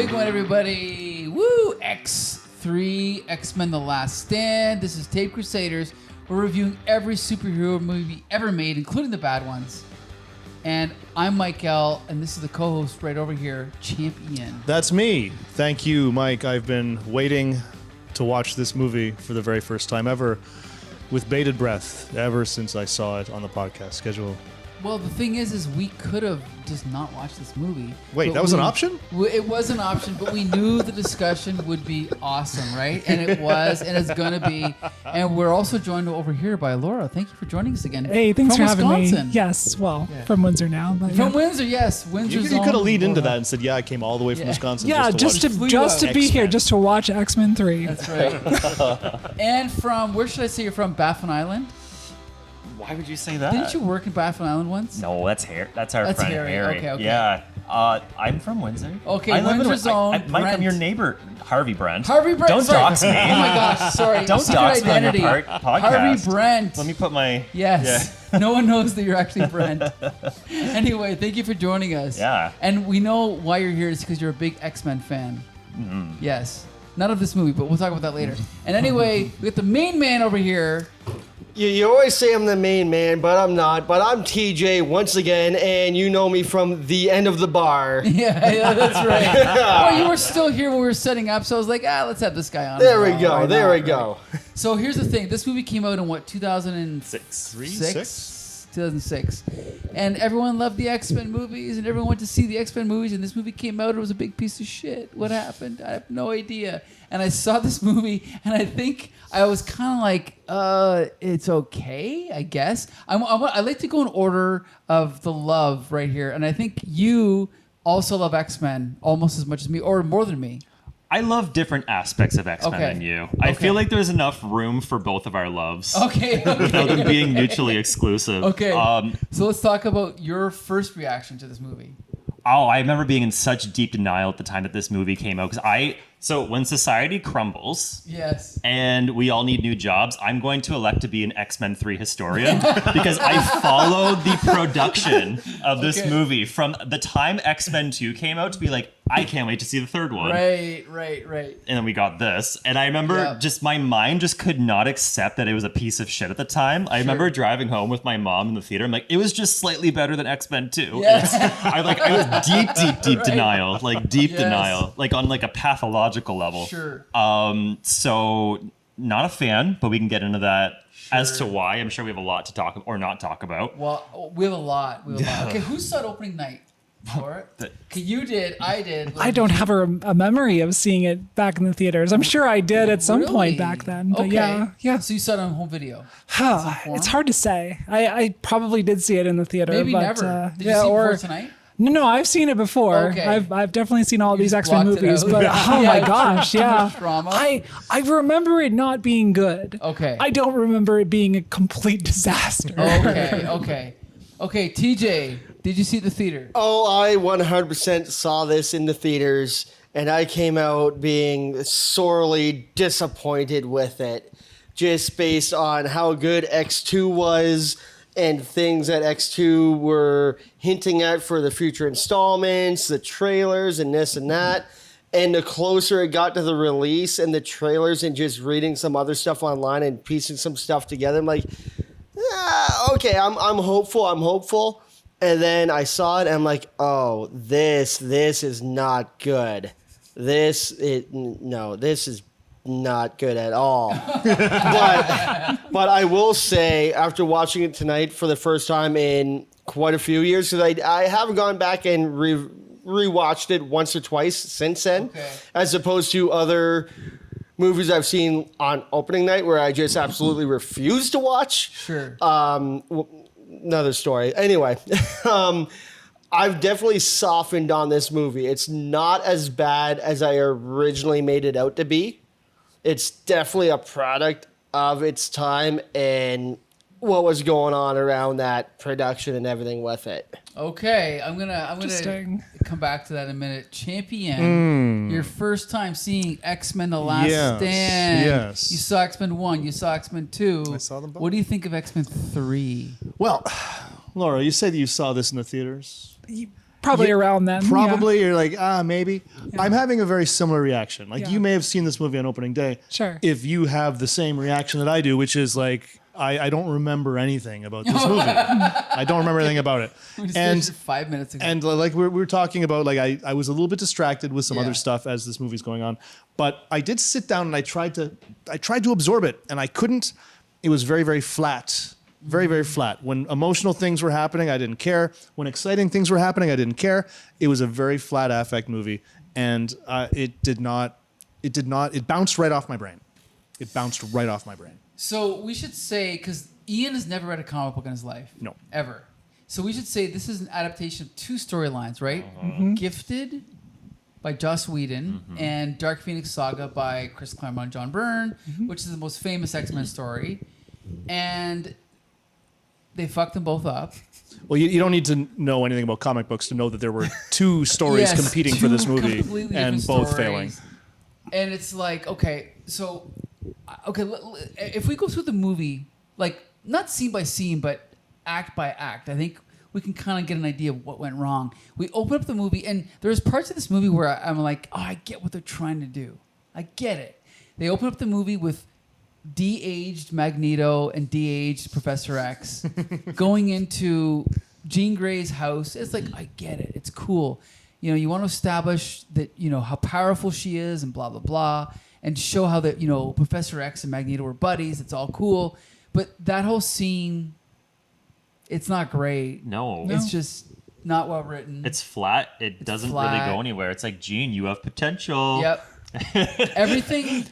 big one, everybody. Woo! X3, X-Men The Last Stand. This is Tape Crusaders. We're reviewing every superhero movie ever made, including the bad ones. And I'm Mike L., and this is the co-host right over here, Champion. That's me. Thank you, Mike. I've been waiting to watch this movie for the very first time ever with bated breath ever since I saw it on the podcast schedule. Well, the thing is we could have just not watched this movie. Wait, that was an option? It was an option, but we knew the discussion would be awesome, right? And it was, and it's going to be. And we're also joined over here by Laura. Thank you for joining us again. Hey, thanks for having Wisconsin. me. Yes, well, from Windsor now. But From Windsor, yes. Windsor's You could have lead own into Laura. that and said, yeah, I came all the way from Wisconsin just watch to be here, just to watch X-Men 3. That's right. And from, where should I say you're from? Baffin Island? Why would you say that? Didn't you work in Baffin Island once? No, that's That's our friend Harry. Harry. Okay. Yeah. I'm from Windsor. Okay, I live Windsor's own Mike, I'm your Brent. neighbor, Harvey Brent. Harvey Brent. Don't sorry. dox me. Oh my gosh, sorry. Don't Secret dox me on your identity. podcast. Harvey Brent. Let me put my... Yes. Yeah. No one knows that you're actually Brent. Anyway, thank you for joining us. Yeah. And we know why you're here is because you're a big X-Men fan. Mm-hmm. Yes. Not of this movie, but we'll talk about that later. And anyway, we got the main man over here. You always say I'm the main man, but I'm not. But I'm TJ once again, and you know me from the end of the bar. Yeah, that's right. Well, you were still here when we were setting up, so I was like, let's have this guy on. There as we well. go. Why There not, we go. right? So here's the thing. This movie came out in what, 2006? 2006. And everyone loved the X-Men movies, and everyone went to see the X-Men movies, and this movie came out, and it was a big piece of shit. What happened? I have no idea. And I saw this movie, and I think I was kind of like, it's okay, I guess. I like to go in order of the love right here, and I think you also love X-Men almost as much as me, or more than me. I love different aspects of X-Men than you. I feel like there's enough room for both of our loves. Okay. Without them being mutually exclusive. Okay. So let's talk about your first reaction to this movie. Oh, I remember being in such deep denial at the time that this movie came out. So when society crumbles Yes. and we all need new jobs, I'm going to elect to be an X-Men 3 historian because I followed the production of this movie from the time X-Men 2 came out to be like, I can't wait to see the third one. Right. And then we got this. And I remember just my mind just could not accept that it was a piece of shit at the time. I remember driving home with my mom in the theater. I'm like, it was just slightly better than X-Men 2. Yes. I was deep denial. Like deep denial. Like on like a pathological level. Sure. So not a fan, but we can get into that as to why. I'm sure we have a lot to talk or not talk about. Well, we have a lot. Okay, who saw it opening night? Laura? You did. I did. I don't have a memory of seeing it back in the theaters. I'm sure I did at some point back then. But yeah. So you saw it on home video? It's hard to say. I probably did see it in the theater. Maybe but, never. Did you see it before tonight? No, I've seen it before. Okay. I've definitely seen all these X-Men blocked it movies, out. but oh my gosh, too much yeah. drama. I remember it not being good. Okay. I don't remember it being a complete disaster. Okay, TJ, did you see it in the theater? Oh, I 100% saw this in the theaters, and I came out being sorely disappointed with it, just based on how good X2 was and things that X2 were hinting at for the future installments, the trailers and this and that. And the closer it got to the release and the trailers and just reading some other stuff online and piecing some stuff together, I'm like, okay, I'm hopeful. And then I saw it and I'm like, oh, this is not good. This is not good at all. but I will say, after watching it tonight for the first time in quite a few years, because I haven't gone back and rewatched it once or twice since then, as opposed to other movies I've seen on opening night where I just absolutely refuse to watch. Sure. Another story. Anyway, I've definitely softened on this movie. It's not as bad as I originally made it out to be. It's definitely a product of its time and what was going on around that production and everything with it. Okay, I'm gonna come back to that in a minute. Champion, your first time seeing X-Men: The Last Stand. Yes. You saw X-Men 1. You saw X-Men 2. I saw them both. What do you think of X-Men 3? Well, Laura, you say that you saw this in the theaters. Probably around then. Probably, you're like, maybe. Yeah. I'm having a very similar reaction. Like, Yeah. you may have seen this movie on opening day. Sure. If you have the same reaction that I do, which is like, I don't remember anything about this movie. I don't remember anything about it. We just And finished it 5 minutes ago. And like we were talking about, like I was a little bit distracted with some Yeah. other stuff as this movie's going on, but I did sit down and I tried to absorb it, and I couldn't. It was very, very flat, very, very flat. When emotional things were happening, I didn't care. When exciting things were happening, I didn't care. It was a very flat affect movie, and it bounced right off my brain. It bounced right off my brain. So we should say, because Ian has never read a comic book in his life. No. Ever. So we should say this is an adaptation of 2 storylines, right? Gifted by Joss Whedon and Dark Phoenix Saga by Chris Claremont and John Byrne, which is the most famous X-Men story. And they fucked them both up. Well, you don't need to know anything about comic books to know that there were 2 stories Yes, competing for this 2 movie completely and different both stories. failing. And it's like, okay, so, if we go through the movie, like, not scene by scene, but act by act, I think we can kind of get an idea of what went wrong. We open up the movie, and there's parts of this movie where I'm like, oh, I get what they're trying to do. I get it. They open up the movie with de-aged Magneto and de-aged Professor X going into Jean Grey's house. It's like, I get it. It's cool. You know, you want to establish that, you know, how powerful she is and blah, blah, blah, and show how that, you know, Professor X and Magneto were buddies. It's all cool. But that whole scene, it's not great. No. It's just not well written. It's flat. It doesn't really flat. go anywhere. It's like, Gene, you have potential. Yep. Everything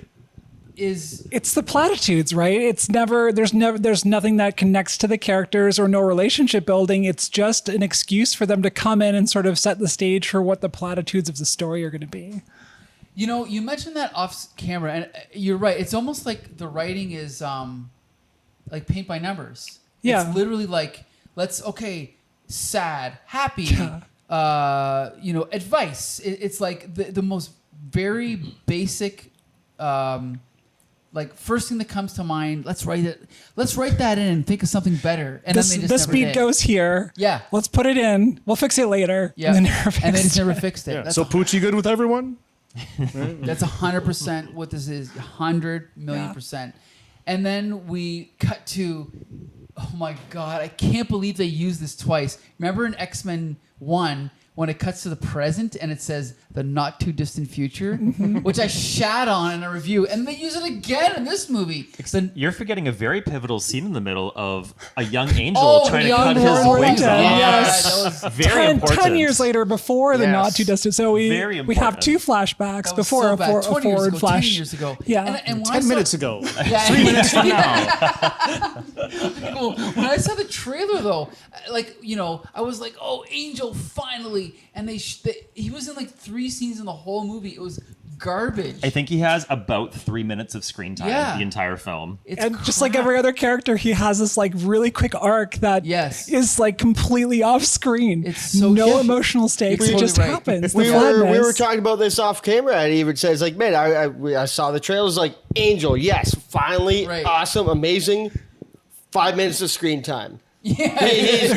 is... It's the platitudes, right? There's nothing that connects to the characters or no relationship building. It's just an excuse for them to come in and sort of set the stage for what the platitudes of the story are going to be. You know, you mentioned that off camera, and you're right. It's almost like the writing is like paint by numbers. Yeah. It's literally like, sad, happy, advice. It's like the most very basic, like first thing that comes to mind. Let's write that in and think of something better. And then they just this never beat did. goes here. Yeah. Let's put it in. We'll fix it later. Yeah. And they just never fixed it. Yeah. That's So Poochie good with everyone? That's 100% what this is. 100 million percent. And then we cut to, oh my God, I can't believe they used this twice. Remember in X-Men 1 when it cuts to the present and it says the not too distant future, which I shat on in a review, and they use it again in this movie. You're forgetting a very pivotal scene in the middle of a young angel trying to cut his Warrington. wings off. Yes. That was Very important. 10 years later before the Yes. not too distant. So Very we have important. 2 flashbacks That was before so a bad. 20 years forward ago, flash. 10 years ago. Yeah. And when 10 minutes ago. Yeah, 3 minutes from now. Well, when I saw the trailer, though, like, you know, I was like, "Oh, Angel, finally!" And he was in like 3 scenes in the whole movie. It was garbage. I think he has about 3 minutes of screen time Yeah. the entire film. It's And just like crap. every other character, he has this like really quick arc that is like completely off screen. It's so no shit. emotional stakes. You're It just totally right. happens. We The were flatness. talking about this off camera, and he even says like, "Man, I saw the trailers. Like, Angel, yes, finally, Right. awesome, amazing. 5 minutes of screen time. Yeah. He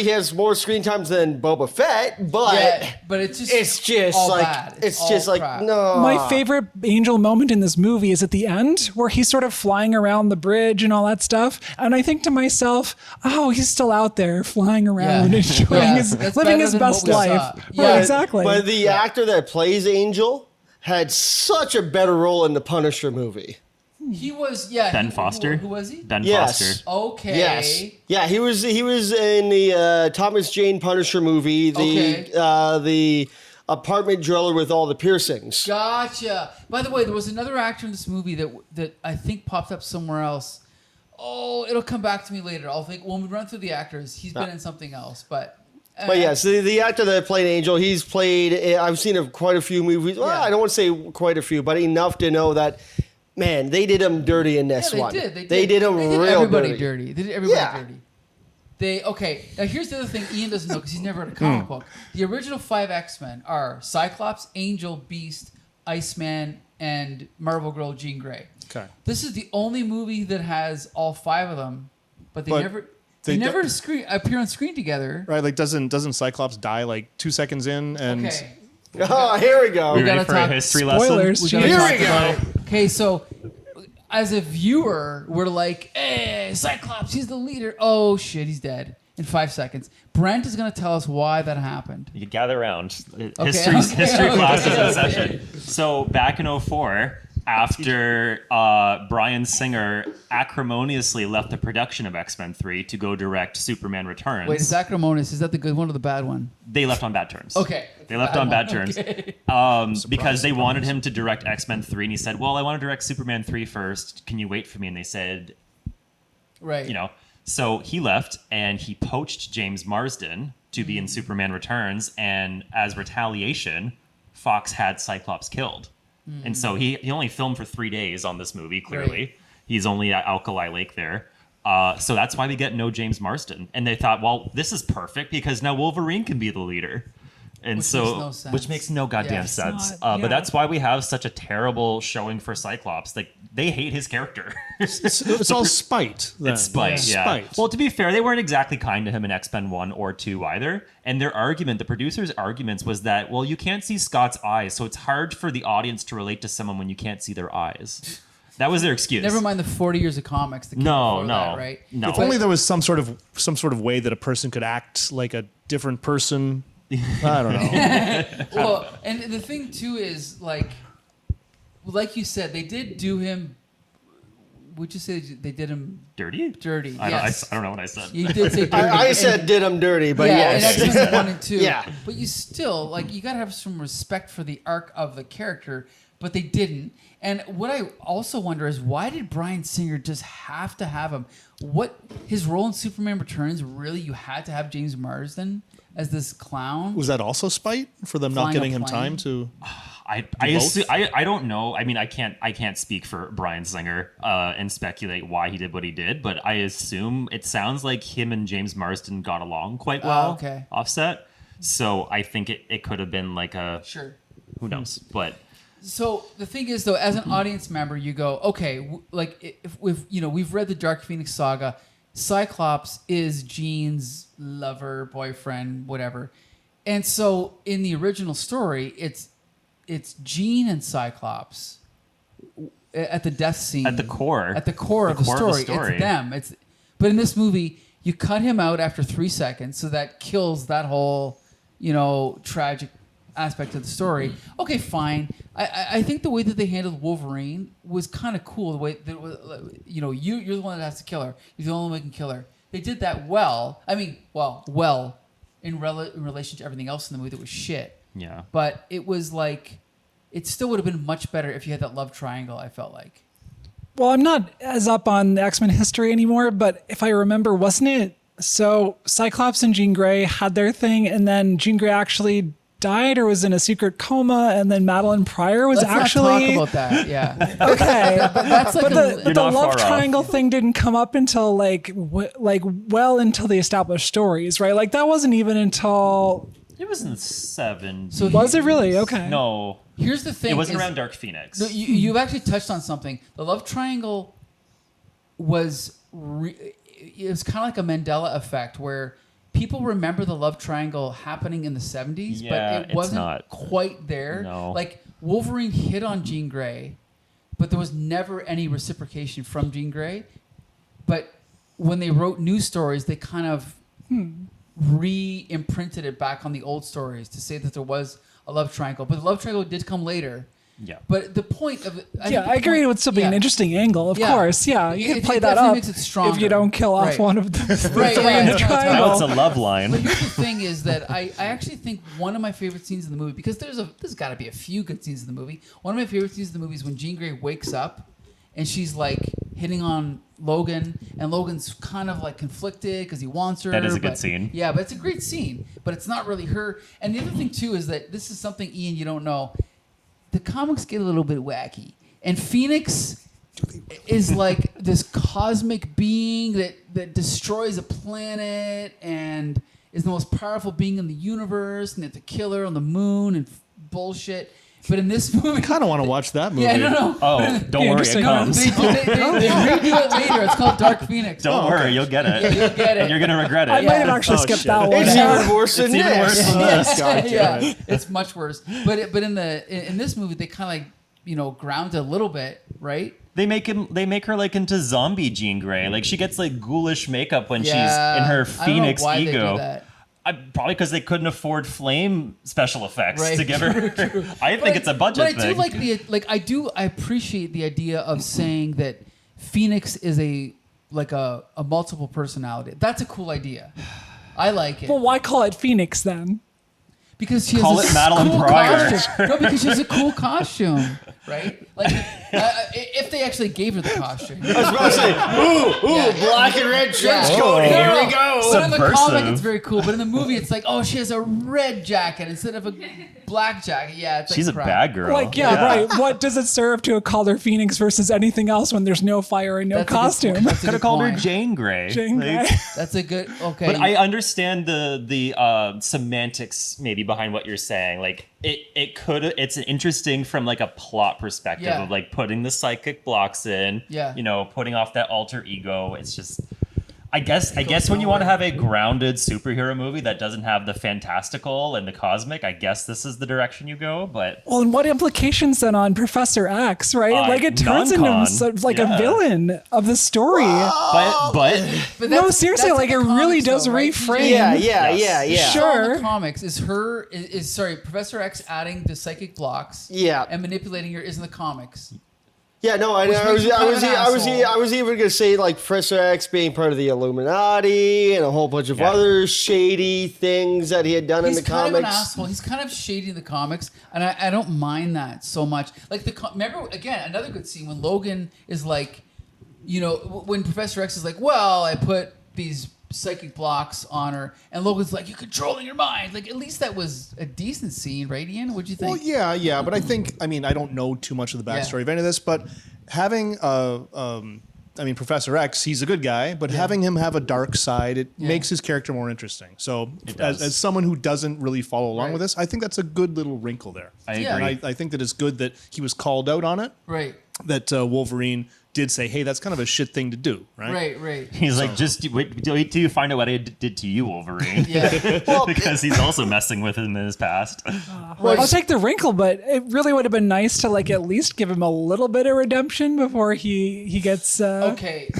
has more screen times than Boba Fett, but Yeah, but it's just all like bad. It's all just like crap. no. My favorite Angel moment in this movie is at the end where he's sort of flying around the bridge and all that stuff. And I think to myself, oh, he's still out there flying around, Yeah. enjoying Yeah. his, That's living better his than best what we life. saw. Right, Yeah. exactly. But the actor that plays Angel had such a better role in the Punisher movie. He was Ben Foster. Who was he? Ben Yes. Foster. Okay. Yes. Yeah, he was in the Thomas Jane Punisher movie, the apartment driller with all the piercings. Gotcha. By the way, there was another actor in this movie that I think popped up somewhere else. Oh, it'll come back to me later. I'll think when we run through the actors. He's been in something else, but. But yes, the actor that played Angel, he's played. I've seen quite a few movies. Well, Yeah. I don't want to say quite a few, but enough to know that. Man, they did him dirty in this Yeah, one. They did. They did him real everybody dirty. They did everybody Yeah. dirty. Okay, now here's the other thing Ian doesn't know because he's never read a comic book. The original 5 X-Men are Cyclops, Angel, Beast, Iceman, and Marvel Girl Jean Grey. Okay. This is the only movie that has all 5 of them, but they But- never They never appear on screen together. Right, like doesn't Cyclops die like 2 seconds in? And Okay. Oh, here we go. We ready gotta for a talk history spoilers. lesson? We gotta Here talk we go. about it. Okay, so as a viewer, we're like, hey, Cyclops, he's the leader. Oh, shit, he's dead in 5 seconds. Brent is going to tell us why that happened. You gather around. Okay. History class is in session. So back in 2004, after Bryan Singer acrimoniously left the production of X-Men 3 to go direct Superman Returns. Wait, is Acrimonious, is that the good one or the bad one? They left on bad terms. Okay. They left on bad terms. Okay. Because they wanted him to direct X-Men 3, and he said, well, I want to direct Superman 3 first. Can you wait for me? And they said, Right. you know. So he left, and he poached James Marsden to be in Superman Returns, and as retaliation, Fox had Cyclops killed. And so he only filmed for 3 days on this movie, clearly. Right. He's only at Alkali Lake there. So that's why we get no James Marsden. And they thought, well, this is perfect because now Wolverine can be the leader. And Which so, makes no sense. which makes no goddamn Yeah, it's sense. not- But that's why we have such a terrible showing for Cyclops. Like, they hate his character. it's all spite. Then. It's spite, yeah. Spite. Well, to be fair, they weren't exactly kind to him in X-Men 1 or 2 either. And their argument, the producers' arguments, was that, well, you can't see Scott's eyes, so it's hard for the audience to relate to someone when you can't see their eyes. That was their excuse. Never mind the 40 years of comics. That came No, before no, that, right? no. If only there was some sort of way that a person could act like a different person. I don't know. Well, and the thing too is like you said, they did do him. Would you say they did him Dirty? dirty? I Yes. don't know what I said. You did say dirty. I said did him dirty, but yeah, yes. and X-Men 1 and 2. Yeah. But you still, like, you gotta have some respect for the arc of the character, but they didn't. And what I also wonder is, why did Bryan Singer just have to have him? What, his role in Superman Returns, really, you had to have James Marsden as this clown? Was that also spite for them not Flying giving a him plane? time to? I don't know. I mean, I can't speak for Bryan Singer and speculate why he did what he did, but I assume it sounds like him and James Marsden got along quite well. Okay. Offset. So I think it could have been like a Sure. who knows, but So the thing is, though, as an audience member, you go, okay, like if we've read the Dark Phoenix saga, Cyclops is Jean's lover, boyfriend, whatever, and so in the original story, it's Jean and Cyclops at the death scene, at the core of the story. It's them. But in this movie, you cut him out after 3 seconds, so that kills that whole, tragic aspect of the story. Okay, fine. I think the way that they handled Wolverine was kind of cool. The way that you're the one that has to kill her. You're the only one who can kill her. They did that well. I mean, well in relation to everything else in the movie that was shit. yeah. But it was like, it still would have been much better if you had that love triangle. I felt like. Well, I'm not as up on X-Men history anymore, but if I remember, wasn't it so Cyclops and Jean Grey had their thing, and then Jean Grey actually died or was in a secret coma, and then Madeline Pryor was Let's actually not talk about that. Yeah. okay. But that's like But the not love far off. triangle thing didn't come up until well until the established stories, right? Like that wasn't even until It was in the 70s. So was it really? Okay. No, here's the thing. it wasn't is- around Dark Phoenix. No, you've actually touched on something. The love triangle was it was kind of like a Mandela effect where people remember the love triangle happening in the 70s, Yeah, but it it's wasn't not. quite there. No. Like Wolverine hit on Jean Grey, but there was never any reciprocation from Jean Grey. But when they wrote new stories, they kind of re-imprinted it back on the old stories to say that there was a love triangle. But the love triangle did come later. yeah. But the point of it, I agree. It would still be an interesting angle, of Yeah. course. Yeah, you It- can it play that definitely up makes it stronger. if you don't kill off Right. one of the Right, three yeah, in the it's not- Now triangle. it's a love line. But here's the thing is that I actually think one of my favorite scenes in the movie, because there's got to be a few good scenes in the movie. One of my favorite scenes in the movie is when Jean Grey wakes up and she's like hitting on Logan, and Logan's kind of like conflicted because he wants her. That is a good but- scene. Yeah, but it's a great scene, but it's not really her. And the other thing too is that this is something, Ian, you don't know. The comics get a little bit wacky, and Phoenix is like this cosmic being that destroys a planet and is the most powerful being in the universe, and they have to kill her on the moon and bullshit. But in this movie, I kind of want to watch that movie. yeah, no. Oh, don't worry, it interesting. comes. They redo it later. It's called Dark Phoenix. Don't worry, you'll get it. Yeah, you'll get And it. you're gonna regret I it. might have actually skipped shit. that one. It's even worse than It's even worse this. than this. Yeah, it's much worse. But in this movie, they kind of like ground it a little bit, right? They make her like into zombie Jean Grey. Like she gets like ghoulish makeup when she's in her I don't know Phoenix why they ego. do that. Probably because they couldn't afford flame special effects Right. to give her. I think it's a budget But I thing. do I appreciate the idea of saying that Phoenix is a multiple personality. That's a cool idea. I like it. Well, why call it Phoenix then? Because she Call has it a Madeline cool Pryor. costume. No, because she has a cool costume, right? Like, if they actually gave her the costume. I was about to say, ooh, black and red trench Yeah. coat. No, Here no, we go. But in the comic, Subversive. it's very cool. But in the movie, it's like, oh, she has a red jacket instead of a black jacket. Yeah, it's like She's a crap. bad girl. Like, right. What does it serve to call her Phoenix versus anything else when there's no fire and no That's a good costume? point. That's a Could good have called her point. Jane Grey. Jane Like- Grey. That's a good. Okay. But I understand the semantics maybe behind what you're saying. Like it's interesting from like a plot perspective Yeah. of like putting the psychic blocks in, Yeah. putting off that alter ego. It's just, I guess when you want to have a grounded superhero movie that doesn't have the fantastical and the cosmic, I guess this is the direction you go. But Well, and what implications then on Professor X, right? Like it turns into non-con. sort of like a Yeah. villain of the story. but But No, that's- seriously, that's like, in it the really comics, does though, right? reframe. Yeah. Sure. In the comics is Professor X adding the psychic blocks. Yeah. And manipulating her is in the comics. Yeah, no, Which I makes was, you I kind was, of an I was, asshole. I was even gonna say like Professor X being part of the Illuminati and a whole bunch of Yeah. other shady things that he had done He's in the kind of an comics. asshole. He's kind of shady in the comics, and I don't mind that so much. Like remember again another good scene when Logan is like, when Professor X is like, well, I put these psychic blocks on her, and Logan's like, you're controlling your mind. Like at least that was a decent scene, right, Ian? What'd you think? Well, yeah, but I don't know too much of the backstory of any of this, but having Professor X, he's a good guy, but having him have a dark side, it makes his character more interesting. So does. as someone who doesn't really follow along Right. with this, I think that's a good little wrinkle there. I Yeah. agree. And I think that it's good that he was called out on it, Right, that Wolverine did say, hey, that's kind of a shit thing to do, right? right. He's like, just wait till you find out what I did to you, Wolverine. Yeah. Because he's also messing with him in his past. I'll take the wrinkle, but it really would have been nice to like at least give him a little bit of redemption before he gets Okay.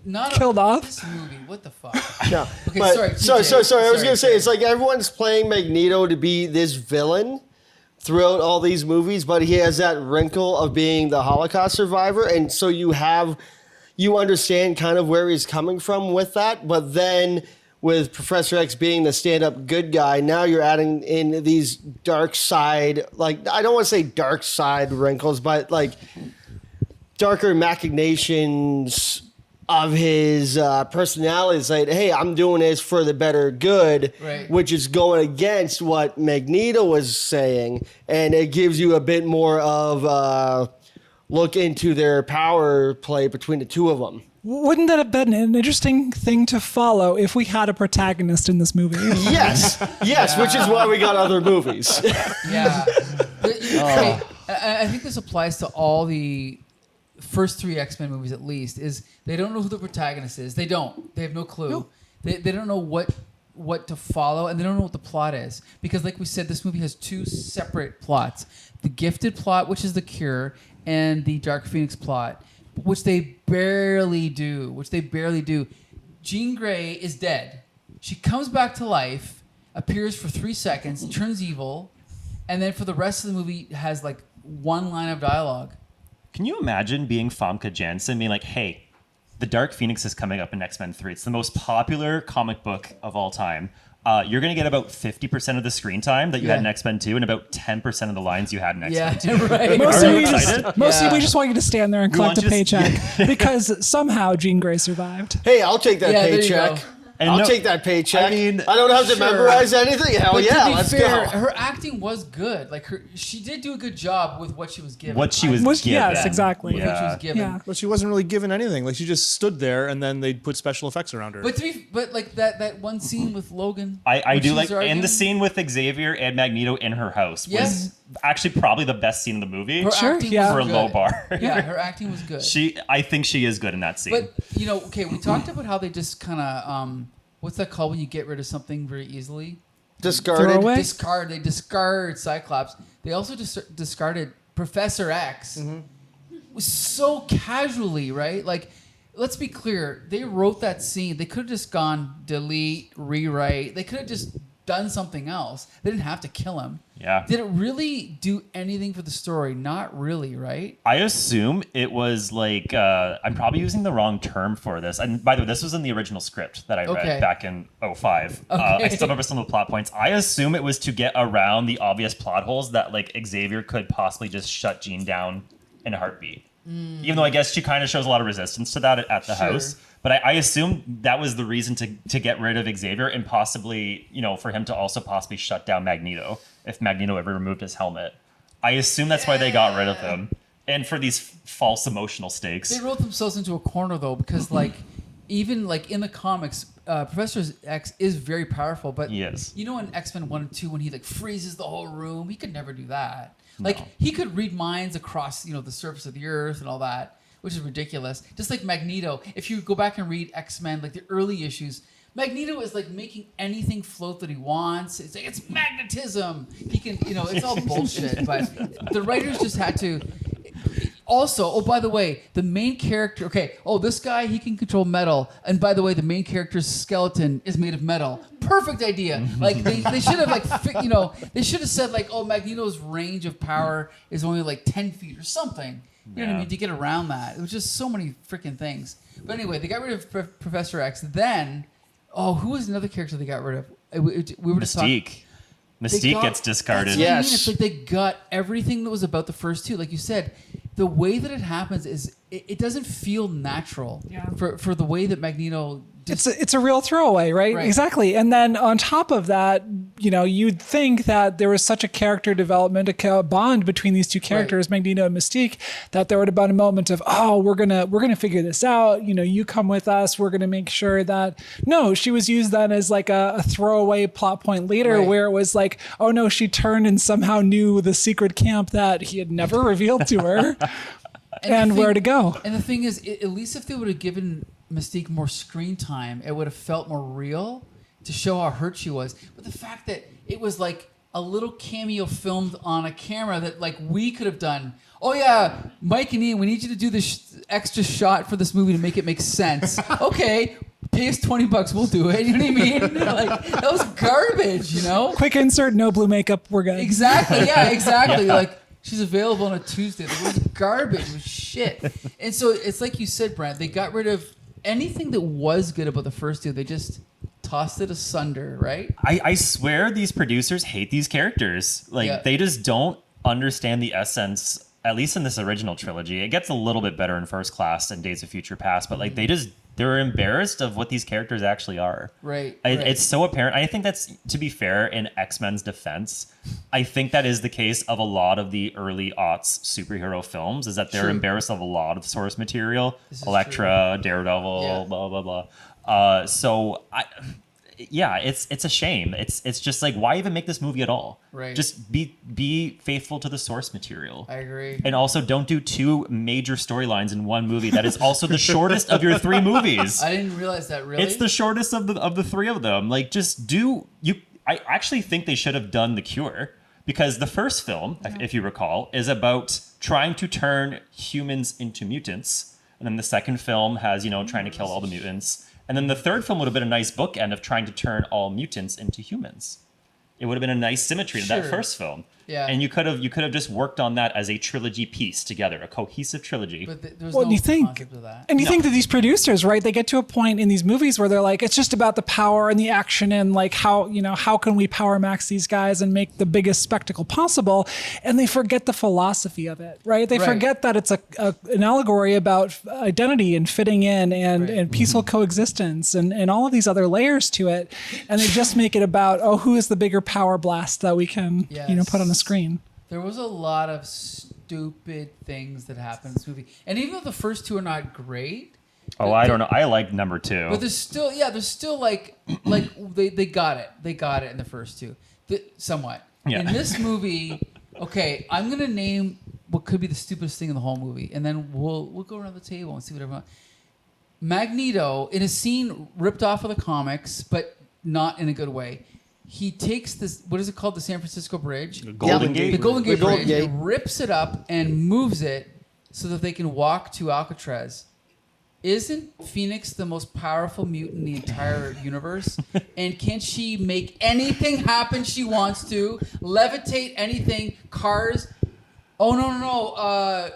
Not Killed off? This movie, what the fuck? No, Okay, but, sorry, sorry. TJ. I was gonna say Sorry. it's like everyone's playing Magneto to be this villain throughout all these movies, but he has that wrinkle of being the Holocaust survivor, and so you understand kind of where he's coming from with that, but then with Professor X being the stand-up good guy, now you're adding in these dark side, like I don't want to say dark side wrinkles, but like darker machinations of his personality. It's like, hey, I'm doing this for the better good, Right. which is going against what Magneto was saying, and it gives you a bit more of look into their power play between the two of them. Wouldn't that have been an interesting thing to follow if we had a protagonist in this movie? Yes, which is why we got other movies. Yeah. Okay, I think this applies to all the first three X-Men movies at least, is they don't know who the protagonist is. They don't. They have no clue. No. They don't know what to follow, and they don't know what the plot is. Because like we said, this movie has two separate plots. The Gifted plot, which is the Cure, and the Dark Phoenix plot, which they barely do. Jean Grey is dead. She comes back to life, appears for 3 seconds, turns evil, and then for the rest of the movie has like one line of dialogue. Can you imagine being Famke Janssen being like, hey, the Dark Phoenix is coming up in X-Men 3. It's the most popular comic book of all time. You're going to get about 50% of the screen time that you had in Yeah. X-Men 2 and about 10% of the lines you had in Yeah, X-Men 2. right. Mostly, Are you we excited? just, we just want you to stand there and We collect a want you to- paycheck because somehow Jean Grey survived. Hey, I'll take that Yeah, there you paycheck. go. And I'll take that paycheck. I mean, I don't have to sure. memorize anything. Hell But yeah, to be let's fair, go. her acting was good. Like she did do a good job with what she was given. What she was given. Yes, exactly. With what she was given. Yeah. But she wasn't really given anything. Like she just stood there, and then they'd put special effects around her. But like that one scene with Logan. I when do she's like, arguing, and the scene with Xavier and Magneto in her house Yes. was actually probably the best scene in the movie her Sure, acting yeah. was for a good. low bar. Yeah, her acting was good. I think she is good in that scene. But okay, we talked about how they just kind of what's that called when you get rid of something very easily? Discarded. Throwaway? They discard Cyclops. They also discarded Professor X. So casually, right? Like, let's be clear. They wrote that scene. They could have just gone delete, rewrite. They could have just done something else. They didn't have to kill him. Yeah. Did it really do anything for the story? Not really, right? I assume it was like, I'm probably using the wrong term for this. And by the way, this was in the original script that I read Okay. back in 2005. I Okay. still remember some of the plot points. I assume it was to get around the obvious plot holes that like Xavier could possibly just shut Jean down in a heartbeat. Even though I guess she kind of shows a lot of resistance to that at the Sure. house. But I assume that was the reason to get rid of Xavier and possibly, for him to also possibly shut down Magneto if Magneto ever removed his helmet. I assume that's why they got rid of him. And for these false emotional stakes. They wrote themselves into a corner though, because like even like in the comics, Professor X is very powerful. But He is. in X-Men 1 and 2 when he like freezes the whole room, he could never do that. Like he could read minds across the surface of the earth and all that, which is ridiculous. Just like Magneto, if you go back and read X-Men, like the early issues, Magneto is like making anything float that he wants. It's like it's magnetism. He can, it's all bullshit. But the writers just had to. Also, oh, by the way, the main character. Okay, this guy, he can control metal, and by the way, the main character's skeleton is made of metal. Perfect idea. Like they should have they should have said like, Magneto's range of power is only like 10 feet or something. You know what I mean? To get around that, it was just so many freaking things. But anyway, they got rid of Professor X. Then, who was another character they got rid of? We were just talking. Mystique gets discarded. That's what I mean. Yes. It's like they got everything that was about the first two. Like you said, the way that it happens is it doesn't feel natural for the way that Magneto. It's a real throwaway, right? Exactly. And then on top of that, you'd think that there was such a character development, a bond between these two characters, Magneto and Mystique, that there would have been a moment of, we're gonna figure this out. You come with us. We're gonna make sure that. No, she was used then as like a throwaway plot point later, where it was like, oh no, she turned and somehow knew the secret camp that he had never revealed to her, and where to go. And the thing is, at least if they would have given Mystique more screen time, it would have felt more real to show how hurt she was. But the fact that it was like a little cameo filmed on a camera that like we could have done. Oh yeah, Mike and Ian, we need you to do this extra shot for this movie to make it make sense. Okay, pay us $20, we'll do it. You know what I mean? Like that was garbage. Quick insert, no blue makeup, we're good. Exactly. Yeah. Exactly. Like. She's available on a Tuesday. It was garbage. It was shit. And so it's like you said, Brent, they got rid of anything that was good about the first two. They just tossed it asunder, right? I swear these producers hate these characters. Like, they just don't understand the essence, at least in this original trilogy. It gets a little bit better in First Class and Days of Future Past, but like they're embarrassed of what these characters actually are. Right. It's so apparent. I think that's, to be fair, in X-Men's defense, I think that is the case of a lot of the early aughts superhero films, is that they're embarrassed of a lot of source material. Elektra, Daredevil, blah, blah, blah. It's a shame. It's just like, why even make this movie at all? Right. Just be faithful to the source material. I agree. And also, don't do two major storylines in one movie. That is also the shortest of your three movies. I didn't realize that. Really, it's the shortest of the three of them. Like, just do you. I actually think they should have done The Cure, because the first film, if you recall, is about trying to turn humans into mutants, and then the second film has trying to kill all the mutants. And then the third film would have been a nice bookend of trying to turn all mutants into humans. It would have been a nice symmetry to that Sure. first film. Yeah. And you could have just worked on that as a trilogy piece together, a cohesive trilogy. But there's Well, no you think, concept of that. and you think that these producers, right? They get to a point in these movies where they're like, it's just about the power and the action and like how can we power max these guys and make the biggest spectacle possible, and they forget the philosophy of it, right? They Right. forget that it's an allegory about identity and fitting in and Right. peaceful coexistence and all of these other layers to it, and they just make it about who is the bigger power blast that we can put on the Yes. screen. There was a lot of stupid things that happened in this movie, and even though the first two are not great, Oh, I don't know. I like number 2. but there's still like they got it. They got it in the first two, somewhat. Yeah. In this movie, okay, I'm gonna name what could be the stupidest thing in the whole movie, and then we'll go around the table and see what everyone. Magneto, in a scene ripped off of the comics, but not in a good way. He takes this, what is it called? The San Francisco Bridge? Golden Yeah. Gate. The Golden Gate The Golden Bridge. Gate. And rips it up and moves it so that they can walk to Alcatraz. Isn't Phoenix the most powerful mutant in the entire universe? And can't she make anything happen she wants to? Levitate anything? Cars? Oh, no.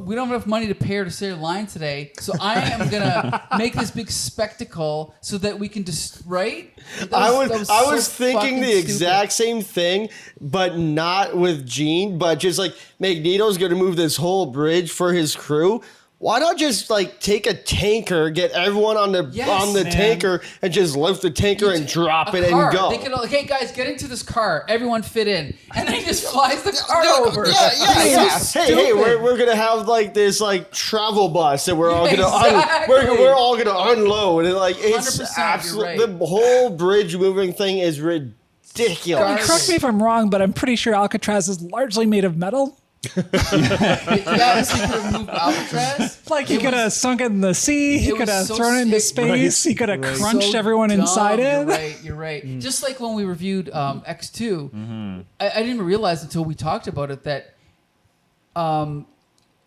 We don't have enough money to pay her to say her line today, so I am gonna make this big spectacle so that we can just right. I so was thinking fucking the exact same thing, but not with Gene, but just like Magneto's gonna move this whole bridge for his crew. Why not just like take a tanker, get everyone on the Yes, man. tanker, and just lift the tanker and drop it car. and go? They could all, hey guys, get into this car. Everyone fit in, and then he just flies the car over. Yeah. It's so Hey, stupid. we're gonna have like this like travel bus that we're all gonna Exactly. we're all gonna unload, and like it's 100%, you're absolutely right. the whole bridge moving thing is ridiculous. Garbage. Correct me if I'm wrong, but I'm pretty sure Alcatraz is largely made of metal. Yeah, so he could have moved Alcatraz. Like he It could have was- sunk it in the sea. He it could was have so thrown it into sick. space. He could have crunched so everyone dumb. inside You're it. right. You're right. Just like when we reviewed X2, Mm-hmm. I didn't realize until we talked about it that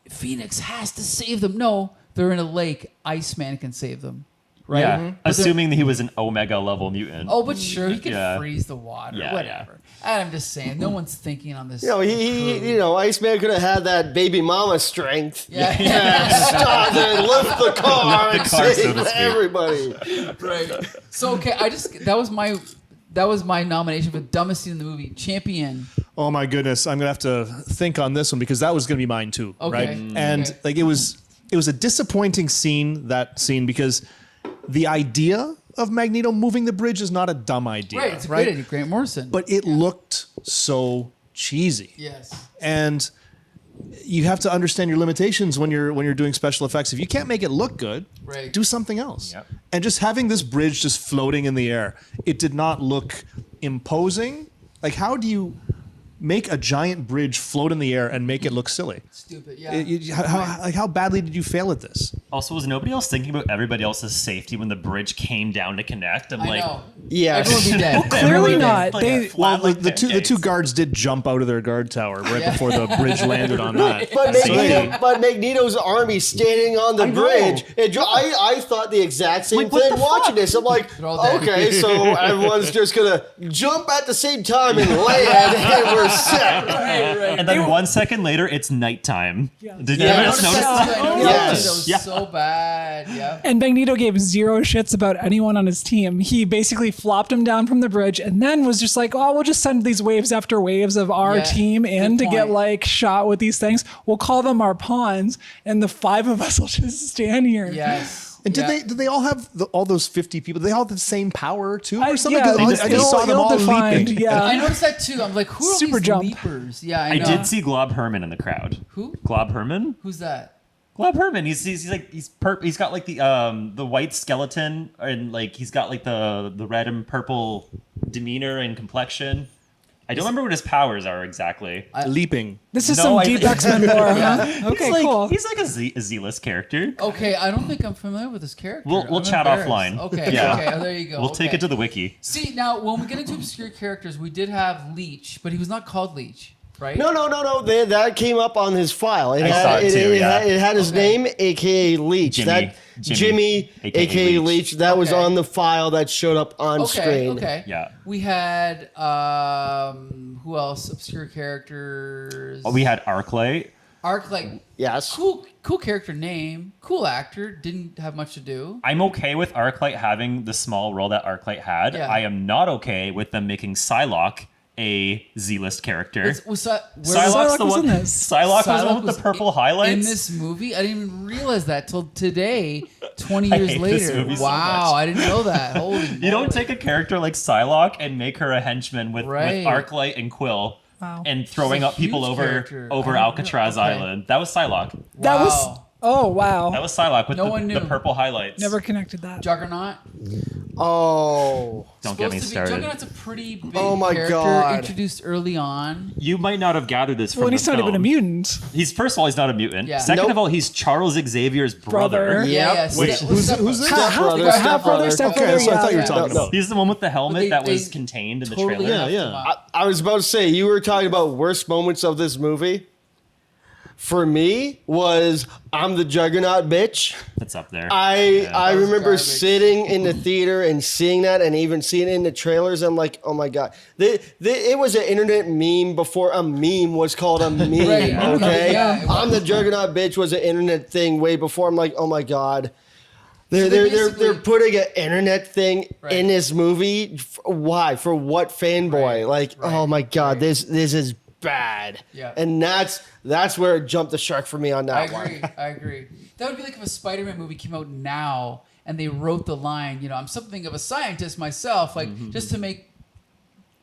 Phoenix has to save them. No, they're in a lake. Iceman can save them. Right? Yeah, assuming that he was an Omega level mutant. Oh, but sure, he can Yeah. freeze the water. Yeah, Whatever. I'm just saying, no one's thinking on this. He Iceman could have had that baby mama strength. Yeah. Stop and lift the car Lift and the car, so save to speak. everybody. Right. So okay, that was my nomination for dumbest scene in the movie. Champion. Oh my goodness, I'm gonna have to think on this one because that was gonna be mine too, Okay. right? And Okay. like it was a disappointing scene, that scene, because the idea of Magneto moving the bridge is not a dumb idea, Right. It's a great idea. Grant Morrison. But it looked so cheesy, yes. and you have to understand your limitations when you're doing special effects. If you can't make it look good, Right. do something else. Yep. And just having this bridge just floating in the air, it did not look imposing. Like, how do you make a giant bridge float in the air and make it look silly? Stupid. Yeah. How badly did you fail at this? Also, was nobody else thinking about everybody else's safety when the bridge came down to connect? I'm I like, know. Yeah. Everyone would be dead. Clearly Everyone would be not. dead. like They- a flat Well, like the two pancakes. guards did jump out of their guard tower right Yeah. before the bridge landed on that. But Magneto's army standing on the know. bridge. I thought the exact same Like, what thing the watching fuck? this. I'm like, They're all dead. okay, so everyone's just gonna jump at the same time and land, and we're set. And then 1 second later, it's nighttime. Did Yeah. anyone else notice that? Yes. That was Yeah. so bad. Yeah. And Magneto gave zero shits about anyone on his team. He basically flopped him down from the bridge and then was just like, oh, we'll just send these waves after waves of our Yeah, team in good to get point. like shot with these things. We'll call them our pawns, and the 5 of us will just stand here. Yes. And Yeah. did they all have all those 50 people? Did they all have the same power too, or something? yeah, 'Cause I just saw them all ill-defined, leaping. Yeah. I noticed that too. I'm like, who are Super these jump. leapers? Yeah, I I know. did see Glob Herman in the crowd. Who? Glob Herman? Who's that? Glob Herman. He's got like the white skeleton, and like he's got like the red and purple demeanor and complexion. I don't remember what his powers are exactly. Leaping. This is No, some I- deep X-Men lore, huh? Okay, he's like, cool. He's like a Z-list character. Okay, I don't think I'm familiar with this character. We'll I'm chat embarrassed. offline. Okay, Yeah. okay, oh, there you go. We'll take okay. it to the wiki. See, now when we get into obscure characters, we did have Leech, but he was not called Leech. right? No. That came up on his file. It saw it too, yeah. It had his name, aka Leech. Jimmy, aka Leech. That was on the file that showed up on screen. Okay. Yeah. We had who else? Obscure characters. We had Arclight. Arclight. Yes. Cool character name. Cool actor. Didn't have much to do. I'm okay with Arclight having the small role that Arclight had. Yeah. I am not okay with them making Psylocke a Z-list character. Psylocke the was one. in this. Psylocke was the one with the purple highlights in this movie. I didn't even realize that till today, 20 I years hate later. this movie so Wow, much. I didn't know that. Holy You don't take a character like Psylocke and make her a henchman with Right. Arclight and Quill. Wow. And throwing She's a up people huge over character. I Alcatraz didn't know. Okay. Island. That was Psylocke. That Wow. was wow. That was Psylocke with No one knew. the purple highlights. Never connected that. Juggernaut. Oh. Don't get me started. Juggernaut's a pretty big Oh my character God. introduced early on. You might not have gathered this from Well, the and he's not even a film. mutant. He's first of all, he's not a mutant. Yeah. Second Nope. of all, he's Charles Xavier's brother. Brother. Yeah. Wait, who's this? Stepbrother, Half-brother, stepbrother. Okay, so I thought you were yeah. talking No. about. He's the one with the helmet They- that was they contained in the totally trailer. left Yeah. him out. I was about to say, you were talking about worst moments of this movie. For me, was I'm the Juggernaut bitch. That's up there. I That was remember garbage. sitting in the theater and seeing that, and even seeing it in the trailers. I'm like, oh my god, it was an internet meme before a meme was called a meme. Right. Okay, Yeah, it was. I'm the Juggernaut bitch was an internet thing way before. I'm like, oh my god. They're basically- putting an internet thing Right. in this movie. Why? For what fanboy? Right. Like, Right. oh my god, Right. this is bad. Yeah. And that's where it jumped the shark for me on I that agree. one. I agree. That would be like if a Spider-Man movie came out now and they wrote the line, I'm something of a scientist myself, like just to make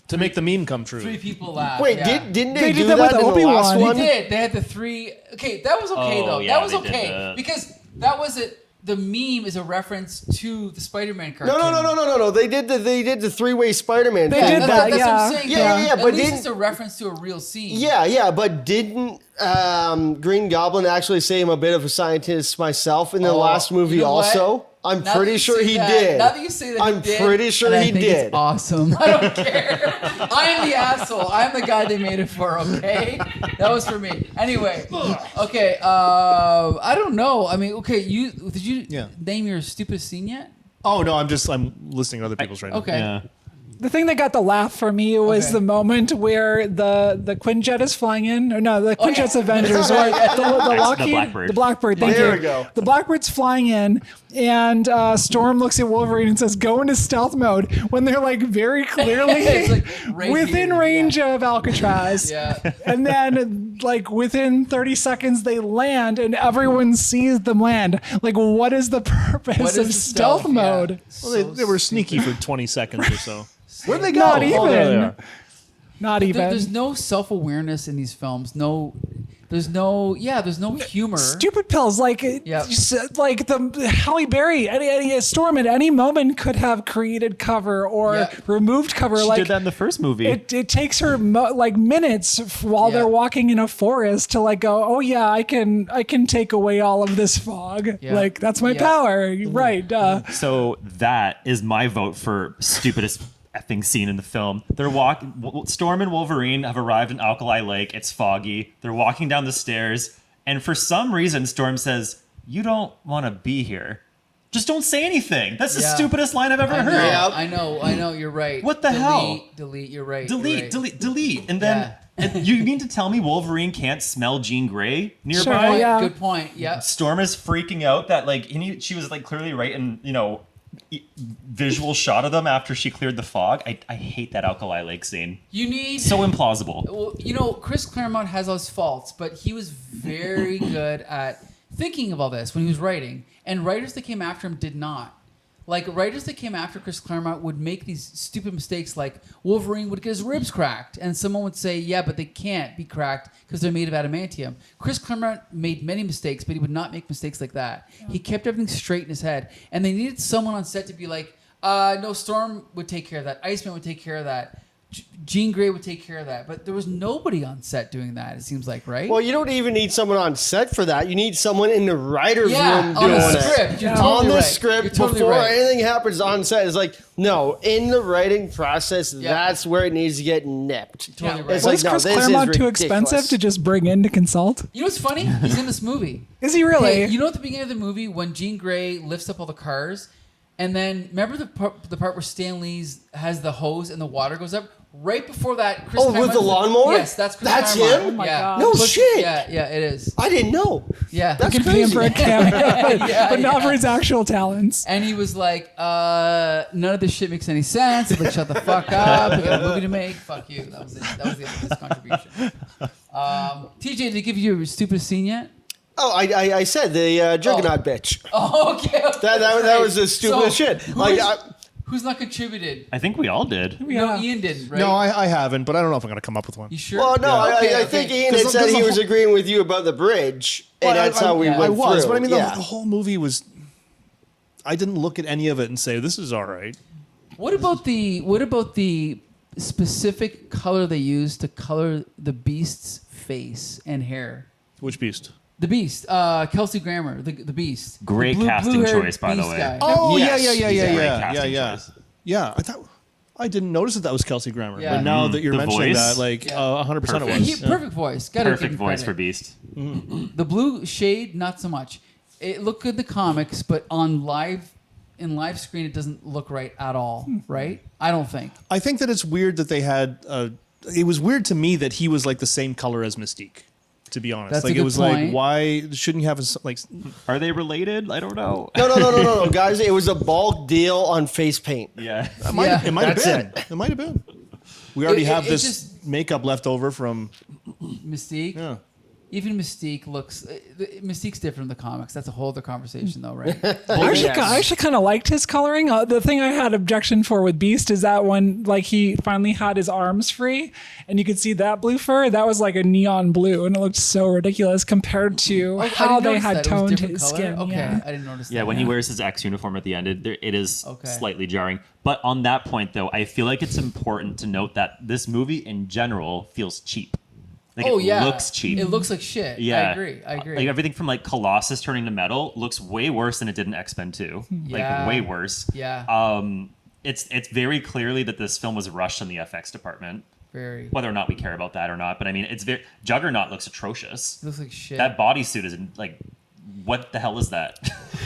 To make the meme come true. 3 people laugh. Wait, yeah. didn't They they, did do that that, with in the Obi-Wan. last They one? They did. They had the 3. Okay, that was okay Oh, though. yeah, That was they did okay that. because that was it. The meme is a reference to the Spider-Man cartoon. No. They did the 3-way Spider-Man They thing. did That's, that, that's what I'm yeah. saying. Yeah, At but least didn't- it's a reference to a real scene. Yeah, but didn't Green Goblin actually say I'm a bit of a scientist myself in the Oh, last movie you know what? also? I'm Now that pretty you sure say he that- did. Now that you say that, I'm he did, pretty sure and I he think did. It's awesome. I don't care. I am the asshole. I'm the guy they made it for. Okay, that was for me. Anyway, okay. I don't know. I mean, okay. Did you Yeah. name your stupidest scene yet? Oh no, I'm listening to other people's right now. Okay. Yeah. The thing that got the laugh for me was Okay. the moment where the Quinjet is flying in, or no, the Quinjet's Avengers, right? The Lockheed, Blackbird. the Blackbird. Thank There you. we go. The Blackbird's flying in, and Storm looks at Wolverine and says, "Go into stealth mode." When they're like very clearly It's like right within here, range of Alcatraz. Yeah. And then, like, within 30 seconds, they land, and everyone sees them land. Like, what is the purpose What of is the stealth Yeah. mode? Well, they were sneaky for 20 seconds or so. Where'd they go? Not Oh, there they even. are. Not even. There's no self-awareness in these films. There's no humor. Stupid pills, like like the Halle Berry, any Storm at any moment could have created cover or Yeah. removed cover. She like did that in the first movie. it takes her minutes while Yeah. they're walking in a forest to like go, oh yeah, I can take away all of this fog. Yeah. Like that's my Yeah. power, right? So that is my vote for stupidest effing scene in the film. They're Storm and Wolverine have arrived in Alkali Lake. It's foggy. They're walking down the stairs, and for some reason, Storm says, "You don't want to be here. Just don't say anything." That's the Yeah. stupidest line I've ever I know, heard. Yep. I know. You're right. What the hell? Delete. You're right. Delete, you're right. delete, and then and you mean to tell me Wolverine can't smell Jean Grey nearby? Sure, yeah. Good point. Yeah. Storm is freaking out that she was like clearly right in visual shot of them after she cleared the fog. I hate that Alkali Lake scene. You need So implausible. Well, Chris Claremont has his faults, but he was very good at thinking of all this when he was writing. And writers that came after him did not. Like, writers that came after Chris Claremont would make these stupid mistakes, like Wolverine would get his ribs cracked, and someone would say, yeah, but they can't be cracked because they're made of adamantium. Chris Claremont made many mistakes, but he would not make mistakes like that. Yeah. He kept everything straight in his head. And they needed someone on set to be like, no, Storm would take care of that. Iceman would take care of that. Jean Grey would take care of that, but there was nobody on set doing that. It seems like, right? Well, you don't even need someone on set for that. You need someone in the writer's room on doing the script. it. You're On totally the right. script You're totally before right. anything happens on set. It's like, no, in the writing process, that's where it needs to get nipped. Totally right. It's Was like, no, Chris this is Claremont too ridiculous. expensive to just bring in to consult? You know what's funny? He's in this movie. Is he really? Hey, you know at the beginning of the movie when Jean Grey lifts up all the cars, and then remember the part where Stan Lee's has the hose and the water goes up? Right before that, Chris Oh, with the Claremont- lawnmower? Yes, that's Chris That's Claremont. him? Oh my yeah. God. No Plus- shit. Yeah, it is. I didn't know. Yeah. That's Could pay him crazy. for a cameo, Yeah, but not yeah. for his actual talents. And he was like, none of this shit makes any sense. Like, shut the fuck up. We got a movie to make. Fuck you. That was it. That was the end of his contribution. TJ, did he give you a stupid scene yet? Oh, I said the Juggernaut bitch. Oh, okay. That was the stupidest shit. Who's not contributed? I think we all did. No, Yeah. Ian didn't, right? No, I haven't, but I don't know if I'm going to come up with one. You sure? Well, no, Okay, I think okay. Ian had 'Cause said the he was whole- agreeing with you about the bridge, and that's how we went I was, through. but I mean, yeah. the whole movie was. I didn't look at any of it and say this is all right. What about the specific color they used to color the Beast's face and hair? Which beast? The Beast, Kelsey Grammer, the Beast. Great The casting blue-haired choice, by the Beast way. guy. Oh Yes. yeah. He's a great Yeah. casting choice. Yeah, I didn't notice that was Kelsey Grammer. Yeah. But now that you're The mentioning voice? that, like Yeah. 100% it Perfect. was. He, perfect voice. Gotta give Perfect him voice credit. for Beast. The blue shade, not so much. It looked good in the comics, but on live screen, it doesn't look right at all. Right? I don't think. I think that it's weird that they had. It was weird to me that he was like the same color as Mystique. To be honest, That's a like it good was point. like, why shouldn't you have like? Are they related? I don't know. No, guys! It was a bulk deal on face paint. Yeah. It might have That's been. It might have been. We already have it this just- makeup left over from. Mystique. Yeah. Even Mystique looks. Mystique's different in the comics. That's a whole other conversation, though, right? I actually kind of liked his coloring. The thing I had objection for with Beast is that when like he finally had his arms free and you could see that blue fur, that was like a neon blue and it looked so ridiculous compared to I how didn't they notice had that. It was toned different his color? skin. Okay, Yeah. I didn't notice that. Yeah, when he wears his X uniform at the end, it is Okay. slightly jarring. But on that point, though, I feel like it's important to note that this movie in general feels cheap. Like Oh it yeah, looks cheap. It looks like shit. Yeah, I agree. Like everything from like Colossus turning to metal looks way worse than it did in X-Men 2. Yeah. Like way worse. Yeah. It's very clearly that this film was rushed in the FX department. Very. Whether or not we care about that or not, but I mean, it's very Juggernaut looks atrocious. It looks like shit. That bodysuit is like, what the hell is that?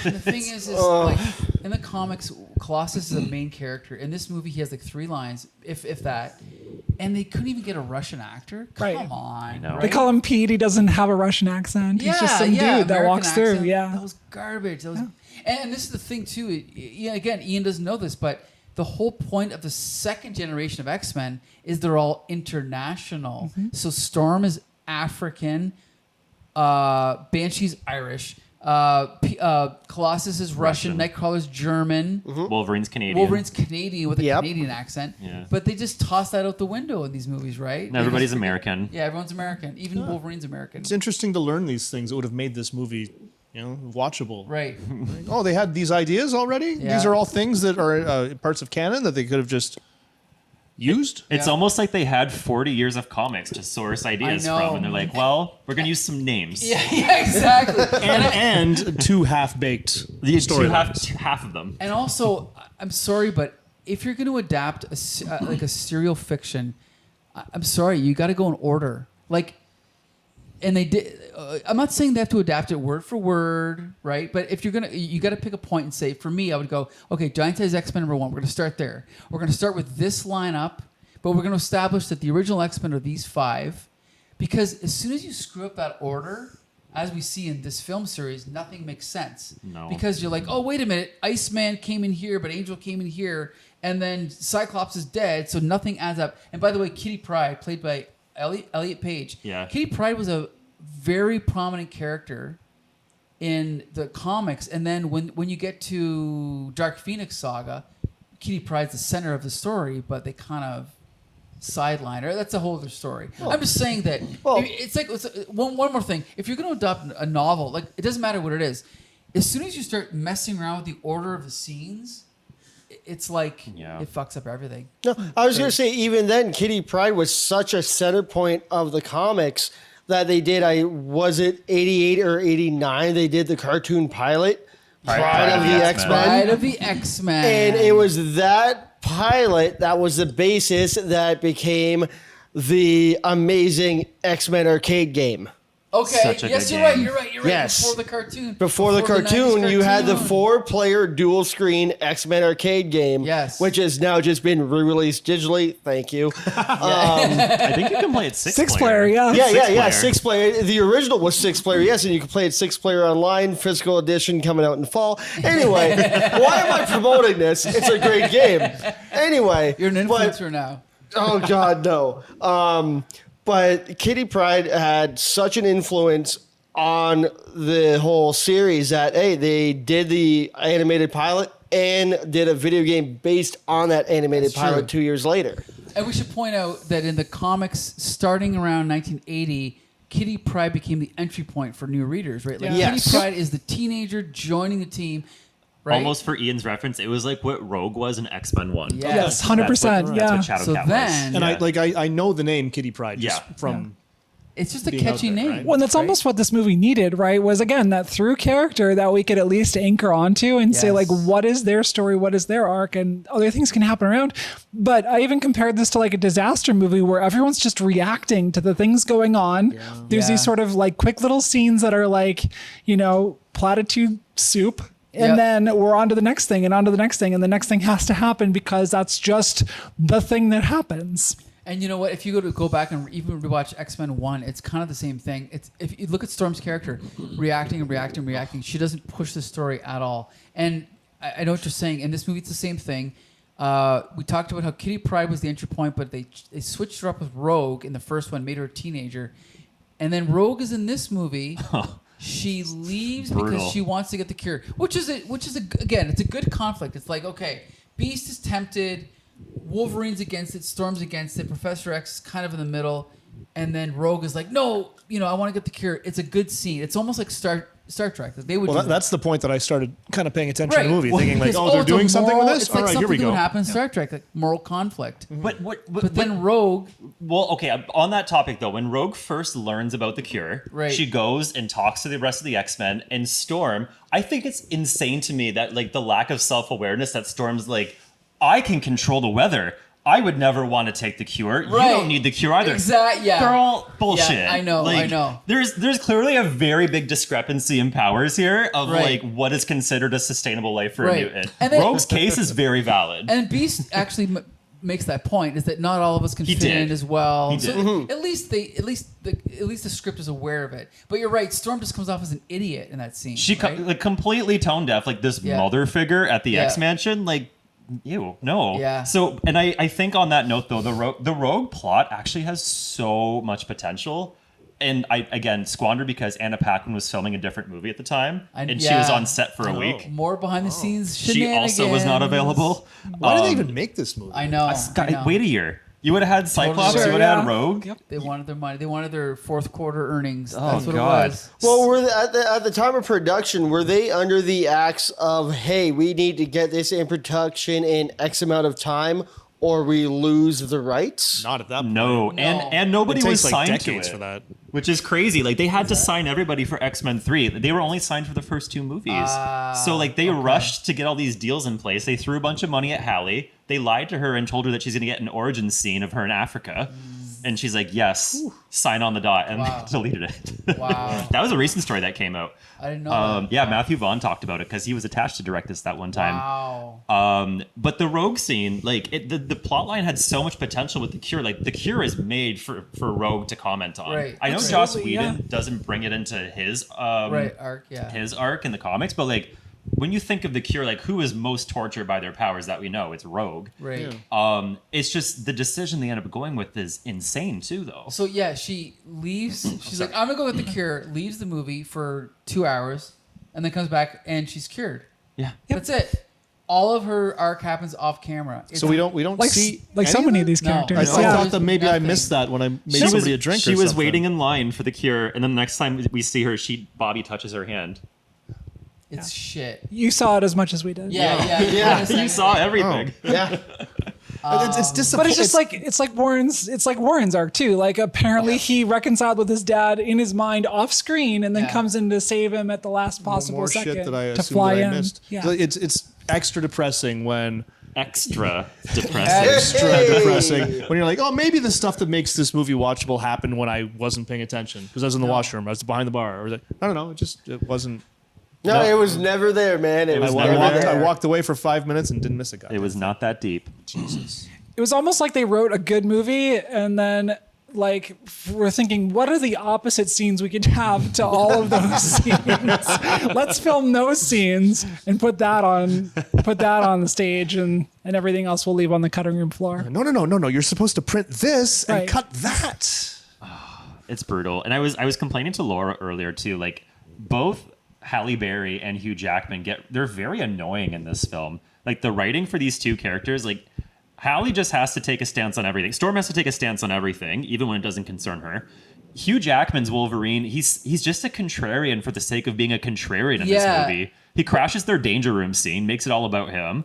The thing is like in the comics, Colossus is a main character. In this movie, he has like 3 lines, if that. And they couldn't even get a Russian actor. Come Right. on. know. Right? They call him Pete. He doesn't have a Russian accent. He's just some dude that American walks through. accent. Yeah. That was garbage. That was, and this is the thing too. Again, Ian doesn't know this, but the whole point of the second generation of X-Men is they're all international. So Storm is African, Banshee's Irish, Colossus is Russian, Nightcrawler's German. Wolverine's Canadian. Wolverine's Canadian with a Yep. Canadian accent. Yeah. But they just toss that out the window in these movies, right? And They everybody's just forget- American. Yeah, everyone's American. Even Wolverine's American. It's interesting to learn these things that would have made this movie, watchable. Right. Oh, they had these ideas already. Yeah. These are all things that are parts of canon that they could have just used. It's Yeah. almost like they had 40 years of comics to source ideas know. from, and they're like, "Well, we're gonna use some names." Yeah, exactly. and 2 half-baked The storylines. half of them. And also, I'm sorry, but if you're going to adapt like a serial fiction, I'm sorry, you got to go in order. Like, and they did. I'm not saying they have to adapt it word for word, right? But if you're gonna, you got to pick a point and say. For me, I would go, okay, Giant Size X-Men #1. We're going to start there. We're going to start with this lineup, but we're going to establish that the original X-Men are these 5, because as soon as you screw up that order, as we see in this film series, nothing makes sense. No. Because you're like, oh, wait a minute, Iceman came in here, but Angel came in here, and then Cyclops is dead, so nothing adds up. And by the way, Kitty Pryde, played by Elliot Page. Yeah. Kitty Pryde was a very prominent character in the comics, and then when you get to Dark Phoenix Saga, Kitty Pryde's the center of the story, but they kind of sideline her. That's a whole other story. I'm just saying that it's like one more thing. If you're going to adopt a novel, like it doesn't matter what it is, as soon as you start messing around with the order of the scenes, it's like Yeah. it fucks up everything. No, I was going to say, even then, Kitty Pryde was such a center point of the comics that they did, was it 88 or 89? They did the cartoon pilot, Pride of the X-Men. Pride of the X-Men. And it was that pilot that was the basis that became the amazing X-Men arcade game. Okay. Such a Yes, good you're right. game. You're right. You're Yes. right. Before the cartoon. Before the 90s cartoon, you had the cartoon. 4-player dual screen X-Men arcade game, Yes. which has now just been re-released digitally. Thank you. I think you can play it Six player, yeah. Yeah, 6-player. The original was 6-player, yes, and you can play it 6-player online, physical edition coming out in fall. Anyway, why am I promoting this? It's a great game. Anyway. You're an but- influencer now. Oh, God, no. But Kitty Pryde had such an influence on the whole series that, hey, they did the animated pilot and did a video game based on that animated That's pilot true. 2 years later. And we should point out that in the comics, starting around 1980, Kitty Pryde became the entry point for new readers, right? Like Yeah. Kitty Yes. Pryde is the teenager joining the team, right? Almost for Ian's reference, it was like what Rogue was in X-Men 1. Yes. Yes, 100%. That's Yeah. what Shadowcat So was. then- And Yeah. I know the name Kitty Pryde just Yeah. from It's just a being out catchy there, name. right? Well, and that's right? almost what this movie needed, right? Was again that through character that we could at least anchor onto and say, Yes. like, what is their story? What is their arc? And other things can happen around. But I even compared this to like a disaster movie where everyone's just reacting to the things going on. There's Yeah. these sort of like quick little scenes that are like, platitude soup. And Yep. then we're on to the next thing and on to the next thing. And the next thing has to happen because that's just the thing that happens. And you know what? If you go back and even rewatch X-Men 1, it's kind of the same thing. It's if you look at Storm's character, reacting, she doesn't push the story at all. And I know what you're saying. In this movie, it's the same thing. We talked about how Kitty Pryde was the entry point, but they switched her up with Rogue in the first one, made her a teenager. And then Rogue is in this movie. She leaves Brutal. because she wants to get the cure, which is again, it's a good conflict. It's like, okay, Beast is tempted, Wolverine's against it, Storm's against it, Professor X is kind of in the middle, and then Rogue is like, no, I want to get the cure. It's a good scene. It's almost like Star Trek. Like they would. Well, do that's the point that I started kind of paying attention right. to the movie, thinking like, Because, they're it's a doing something with moral- this? It's like All right, here something we that go. would happen in Star Trek, like moral conflict. But Then Rogue, well, okay, on that topic though, when Rogue first learns about the cure, Right. she goes and talks to the rest of the X-Men, and Storm, I think it's insane to me that like the lack of self-awareness that Storm's like, I can control the weather. I would never want to take the cure. You Right. don't need the cure either. Exact- yeah. Girl, bullshit. Yeah, I know, Like, I know. There's clearly a very big discrepancy in powers here of Right. like what is considered a sustainable life for Right. a mutant. And then- Rogue's case is very valid. and Beast actually makes that point, is that not all of us can He fit did. in as well. He did. So at least the script is aware of it. But you're right, Storm just comes off as an idiot in that scene. She right? like completely tone deaf, like this Yeah. mother figure at the Yeah. X Mansion, like. Ew, no. Yeah. So, and I think on that note though, the Rogue plot actually has so much potential, and I again squandered because Anna Paquin was filming a different movie at the time, and she was yeah. on set for a week. More behind the scenes She shenanigans. also was not available. Why did they even make this movie? I know. I know. Wait a year. You would have had Cyclops. Sure, you would have had yeah. Rogue. Yep. They wanted their money. They wanted their fourth quarter earnings. Oh, That's what God. it was. Well, at the time of production, were they under the acts of, hey, we need to get this in production in X amount of time, or we lose the rights? Not at that point. No, No. and nobody It was takes like signed to decades it, for that. which is crazy. Like they had to sign everybody for X-Men 3. They were only signed for the first two movies. So like they rushed to get all these deals in place. They threw a bunch of money at Hallie. They lied to her and told her that she's going to get an origin scene of her in Africa. And she's like, yes, sign on the dot, and Wow. deleted it. Wow. That was a recent story that came out. I didn't know that. Yeah, Matthew Vaughn talked about it because he was attached to direct this that one time. Wow. But the Rogue scene, like the plot line had so much potential with the Cure. Like the Cure is made for Rogue to comment on. Right. I know Absolutely, Joss Whedon yeah. doesn't bring it into his Right, arc, yeah. his arc in the comics, but like when you think of the Cure, like who is most tortured by their powers that we know? It's Rogue. Right. It's just the decision they end up going with is insane too, though. So yeah, she leaves. She's like, I'm gonna go get the cure. Leaves the movie for 2 hours, and then comes back and she's cured. Yeah. That's it. All of her arc happens off camera. So we don't Like see so any many of of these No. characters. I Yeah. thought that maybe I Nothing. missed that when I made She somebody was, a drink. she or was something. waiting in line for the Cure, and then the next time we see her, Bobby touches her hand. It's shit. You saw it as much as we did. Yeah. You saw everything. Yeah. It's disappointing. But it's just like Warren's arc too. Like apparently he reconciled with his dad in his mind off screen, and then comes in to save him at the last possible more second shit that I to assumed fly that I in. missed. Yeah. It's extra depressing when Extra depressing. extra depressing when you're like, oh, maybe the stuff that makes this movie watchable happened when I wasn't paying attention because I was in the washroom, I was behind the bar, or like, I don't know, it wasn't. No, it was never there, man. It was never there. I walked away for 5 minutes and didn't miss a guy. It was not that deep. Jesus. It was almost like they wrote a good movie and then like we're thinking, what are the opposite scenes we could have to all of those scenes? Let's film those scenes and put that on the stage, and everything else we'll leave on the cutting room floor. No. You're supposed to print this and Right. cut that. It's brutal. And I was complaining to Laura earlier too. Like both Halle Berry and Hugh Jackman they're very annoying in this film. Like the writing for these two characters, like Halle just has to take a stance on everything. Storm has to take a stance on everything, even when it doesn't concern her. Hugh Jackman's Wolverine, he's just a contrarian for the sake of being a contrarian in this movie. He crashes their danger room scene, makes it all about him.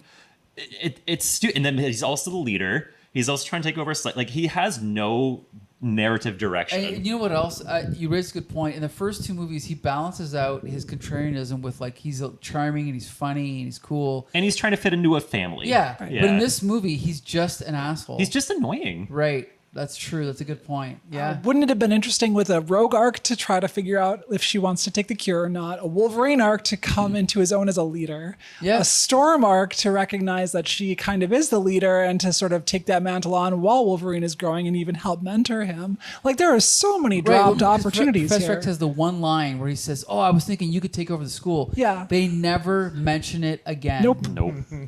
And then he's also the leader. He's also trying to take over. Like he has no narrative direction. And you know what else? You raised a good point. In the first two movies, he balances out his contrarianism with like he's charming and he's funny and he's cool. And he's trying to fit into a family. Yeah. But in this movie, he's just an asshole. He's just annoying. Right. That's true. That's a good point. Yeah. Wouldn't it have been interesting with a Rogue arc to try to figure out if she wants to take the cure or not? A Wolverine arc to come into his own as a leader. Yeah. A Storm arc to recognize that she kind of is the leader and to sort of take that mantle on while Wolverine is growing and even help mentor him. Like there are so many dropped opportunities Professor here. X has the one line where he says, "Oh, I was thinking you could take over the school." Yeah. They never mention it again. Nope.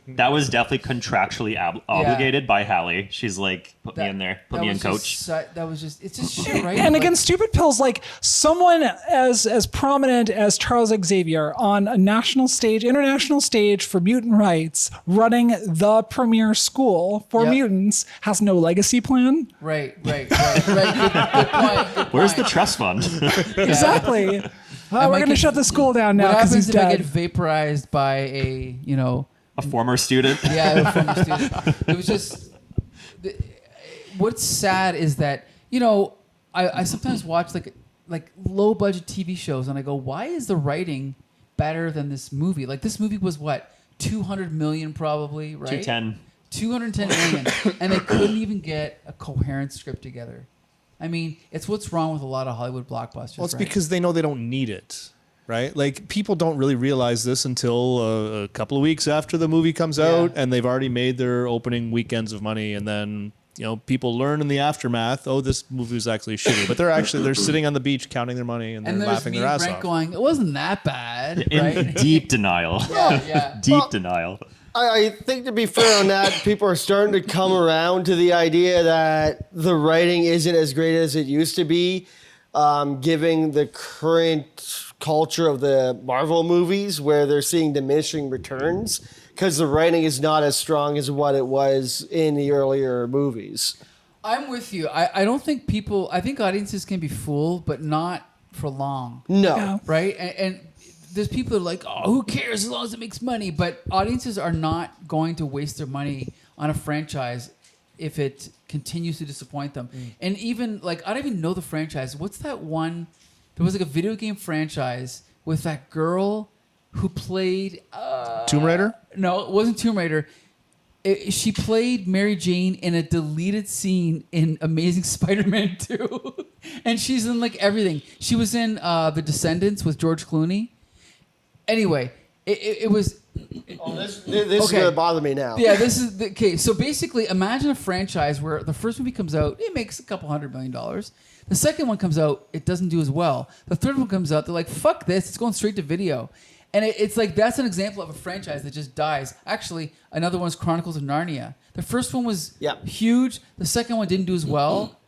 That was definitely contractually obligated by Halle. She's like, put me in there. Put me in, coach. It's just shit, right? And Like, again, stupid pills, like someone as prominent as Charles Xavier on a national stage, international stage for mutant rights, running the premier school for mutants, has no legacy plan. Right. Good point. Where's the trust fund? Exactly. We're going to shut the school down now What because happens he's if I get dead. vaporized by a former student? a former student? It was just. What's sad is that I sometimes watch like low budget TV shows and I go, why is the writing better than this movie? Like this movie was what, 200 million probably, right? 210 million, and they couldn't even get a coherent script together. I mean, it's what's wrong with a lot of Hollywood blockbusters. Well, it's right? because they know they don't need it, right? Like people don't really realize this until a couple of weeks after the movie comes out, and they've already made their opening weekends of money, and then people learn in the aftermath, oh, this movie was actually shitty, but they're sitting on the beach counting their money and they're laughing their ass off. Going, it wasn't that bad, In right? deep denial. Deep denial. I think to be fair on that, people are starting to come around to the idea that the writing isn't as great as it used to be, given the current culture of the Marvel movies where they're seeing diminishing returns because the writing is not as strong as what it was in the earlier movies. I'm with you. I don't think I think audiences can be fooled, but not for long. No. Yeah. Right? And there's people that are like, oh, who cares as long as it makes money? But audiences are not going to waste their money on a franchise if it continues to disappoint them. And even, like, I don't even know the franchise. What's that one? There was like a video game franchise with that girl who played... Tomb Raider? No, it wasn't Tomb Raider. She played Mary Jane in a deleted scene in Amazing Spider-Man 2. And she's in like everything. She was in The Descendants with George Clooney. Anyway, it was... This is going to bother me now. Yeah, this is... Okay, so basically, imagine a franchise where the first movie comes out, it makes a couple $100 million. The second one comes out, it doesn't do as well. The third one comes out, they're like, fuck this, it's going straight to video. And it's like, that's an example of a franchise that just dies. Actually, another one is Chronicles of Narnia. The first one was huge. The second one didn't do as well.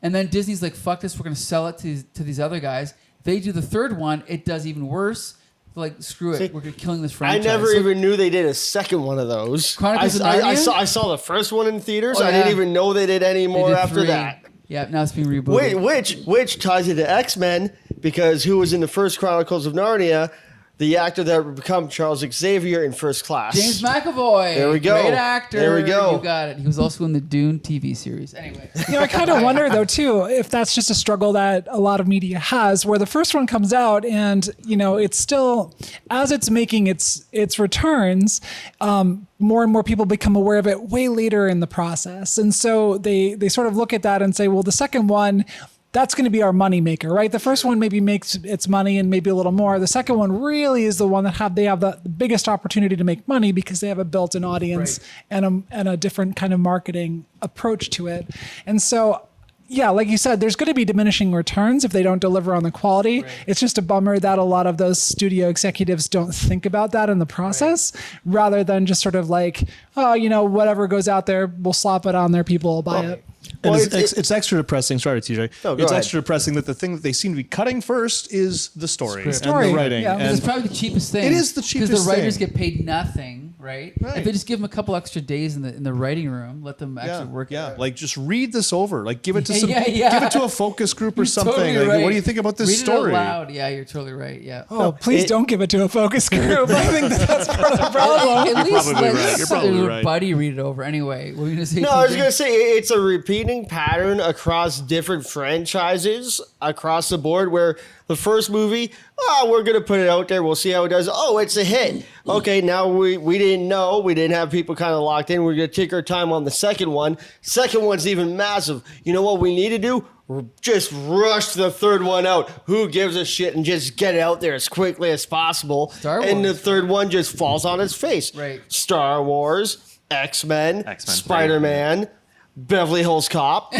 And then Disney's like, fuck this, we're going to sell it to these other guys. They do the third one, it does even worse. They're like, screw it, we're killing this franchise. I never even knew they did a second one of those. Chronicles of Narnia? I saw the first one in theaters. Oh, I didn't even know they did any more after 3. that. Yeah, now it's being rebooted. Which ties into X-Men, because who was in the first Chronicles of Narnia? the actor that would become Charles Xavier in First Class. James McAvoy. There we go. Great actor. There we go. You got it. He was also in the Dune TV series. Anyway. I kind of wonder though too if that's just a struggle that a lot of media has, where the first one comes out and it's still, as it's making its returns, more and more people become aware of it way later in the process, and so they sort of look at that and say, well, the second one, that's going to be our money maker, right? The first one maybe makes its money and maybe a little more. The second one really is the one that they have the biggest opportunity to make money because they have a built-in audience and a different kind of marketing approach to it. And so, yeah, like you said, there's going to be diminishing returns if they don't deliver on the quality. Right. It's just a bummer that a lot of those studio executives don't think about that in the process, rather than just sort of like, oh, whatever goes out there, we'll slap it on there, people will buy it. And it's extra depressing. Sorry, TJ. No, it's ahead. extra depressing that the thing that they seem to be cutting first is the story and Story. the writing. Yeah. And It's probably the cheapest thing. It is the cheapest because the writers thing. get paid nothing, right? If they just give them a couple extra days in the writing room, let them actually work. Yeah, like just read this over. Like give it to Yeah, give it to a focus group or You're something. totally Like, right. what do you think about this Read story? It out loud. Yeah, you're totally right. Yeah. Oh, please don't give it to a focus group. I think that's part of the problem. At least probably let right. You're probably your right. buddy read it over. Anyway, what were you gonna say? No, I was TJ? going to say it's a repeating pattern across different franchises across the board where the first movie, we're going to put it out there. We'll see how it does. Oh, it's a hit. Okay, now we didn't know. We didn't have people kind of locked in. We're going to take our time on the second one. Second one's even massive. You know what we need to do? Just rush the third one out. Who gives a shit, and just get it out there as quickly as possible. Star And the Wars. thord one just falls on its face. Right. Star Wars, X-Men, X-Men Spider-Man, Beverly Hills Cop.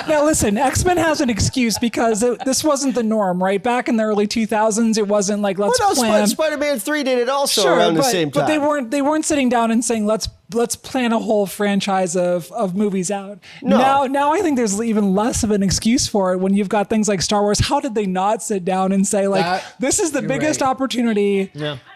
Now, listen, X-Men has an excuse because this wasn't the norm, right? Back in the early 2000s, it wasn't like, let's plan. Spider-Man 3 did it also around the same time. But they weren't sitting down and saying, let's plan a whole franchise of movies out. No. Now I think there's even less of an excuse for it when you've got things like Star Wars. How did they not sit down and say, like, this is the you're biggest right. opportunity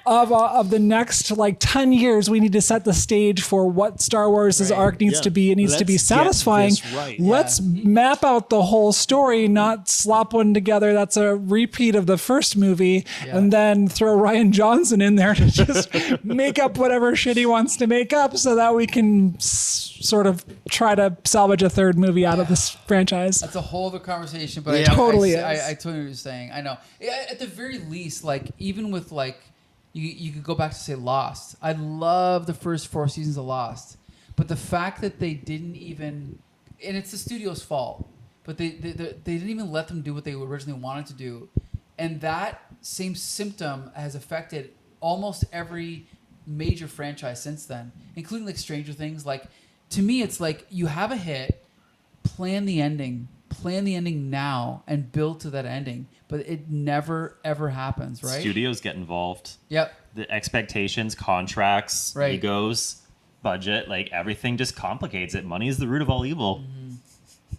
of the next 10 years? We need to set the stage for what Star Wars' arc needs to be. It needs to be Let's get satisfying. this right. Let's map out the whole story, not slop one together that's a repeat of the first movie, and then throw Ryan Johnson in there to just make up whatever shit he wants to make up so that we can sort of try to salvage a third movie out of this franchise. That's a whole other conversation, but It totally is. I totally what you're saying. I know. At the very least, like even with like you could go back to say Lost. I love the first 4 seasons of Lost, but the fact that they didn't even, and it's the studio's fault, but they didn't even let them do what they originally wanted to do, and that same symptom has affected almost every major franchise since then, including like Stranger Things. Like to me, it's like you have a hit, plan the ending now and build to that ending, but it never ever happens, right? Studios get involved. Yep. The expectations, contracts, Right. egos, budget, like everything just complicates it. Money is the root of all evil.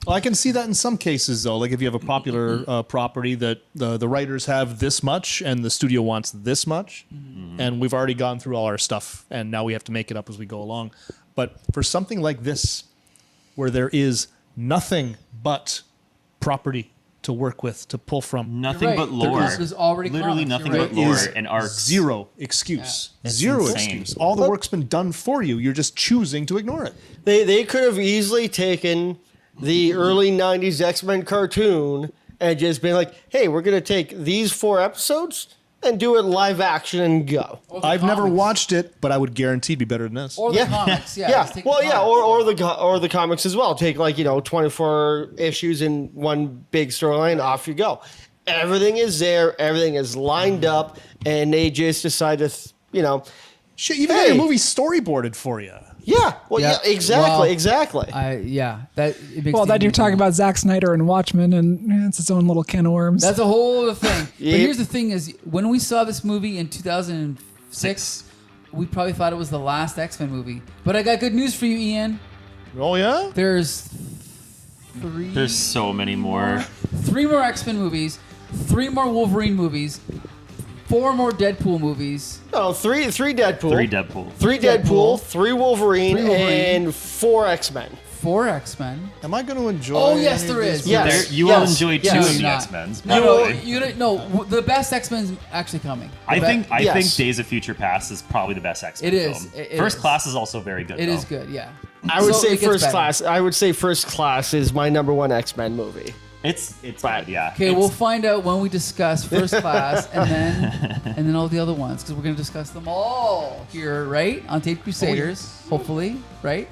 Well, I can see that in some cases, though. Like if you have a popular property that the writers have this much and the studio wants this much, and we've already gone through all our stuff, and now we have to make it up as we go along. But for something like this, where there is nothing but property to work with, to pull from, Nothing Right. but lore. There's already Literally comics, nothing you're but right. lore is and arcs. zero excuse. It's Zero insane. excuse. All the work's been done for you. You're just choosing to ignore it. They could have easily taken the early 90s X-Men cartoon and just been like, hey, we're going to take these 4 episodes and do it live action and go. Or the I've never comics. watched it, but I would guarantee it'd be better than this. Or the comics, yeah. Yeah. just take Well, the yeah, comics. or the comics as well. Take 24 issues in one big storyline, off you go. Everything is there, everything is lined up, and they just decide to, Shit, even Hey. got your movie storyboarded for you. yeah, well, Yeah. yeah, exactly, Well, exactly. That it makes Well, then things you're talking easier. about Zack Snyder and Watchmen, and it's its own little can of worms. That's a whole other thing. But Yep. here's the thing: is when we saw this movie in 2006, we probably thought it was the last X-Men movie. But I got good news for you, Ian. Oh, yeah? There's There's so many more. 3 more X-Men movies, 3 more Wolverine movies, 4 more Deadpool movies. No, three Deadpool. 3 Deadpool. 3 Deadpool, 3 Wolverine, and 4 X-Men. 4 X-Men. Am I going to enjoy? Oh yes, any of there these is. Yes. You will Yes. enjoy 2 Yes. of the Not. X-Men. No, the best X-Men's actually coming. I think Yes. Days of Future Past is probably the best X-Men It is. film. It First is. Class is also very good. It though. is good, yeah. I would So say it gets First better. Class. I would say First Class is my number 1 X-Men movie. It's Right. good, yeah. Okay, It's- we'll find out when we discuss First Class and then all the other ones because we're going to discuss them all here, right? On Taped Crusaders, hopefully, right?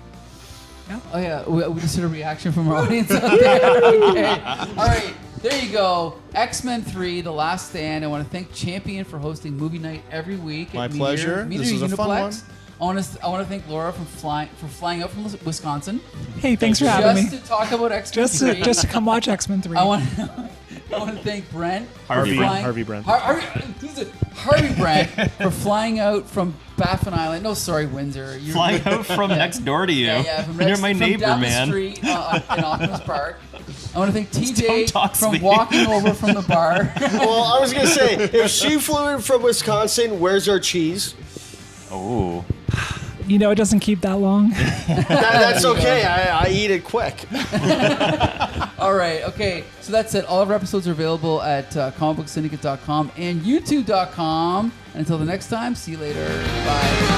Yeah. Oh yeah, we just had a reaction from our audience out there. Okay, all right, there you go. X-Men 3: The Last Stand. I want to thank Champion for hosting movie night every week. My at pleasure. Meteor This was a fun Uniplex. one. I want to thank Laura for flying out from Wisconsin Hey, thanks for having me. just to talk about X-Men 3. Just to come watch X-Men 3. I want to thank Brent. Harvey for Brent. flying- Harvey Brent. Harvey Brent for flying out from Baffin Island. No, sorry, Windsor. You're Flying out from next door to you. Yeah, from You're my from neighbor, down man. the street in Optimus Park. I want to thank Don't TJ dox from me. walking over from the bar. Well, I was gonna say, if she flew in from Wisconsin, where's our cheese? Oh. You know, it doesn't keep that long. That's okay. I eat it quick. All right, okay. So that's it. All of our episodes are available at comicbooksyndicate.com and youtube.com. Until the next time, see you later. Bye.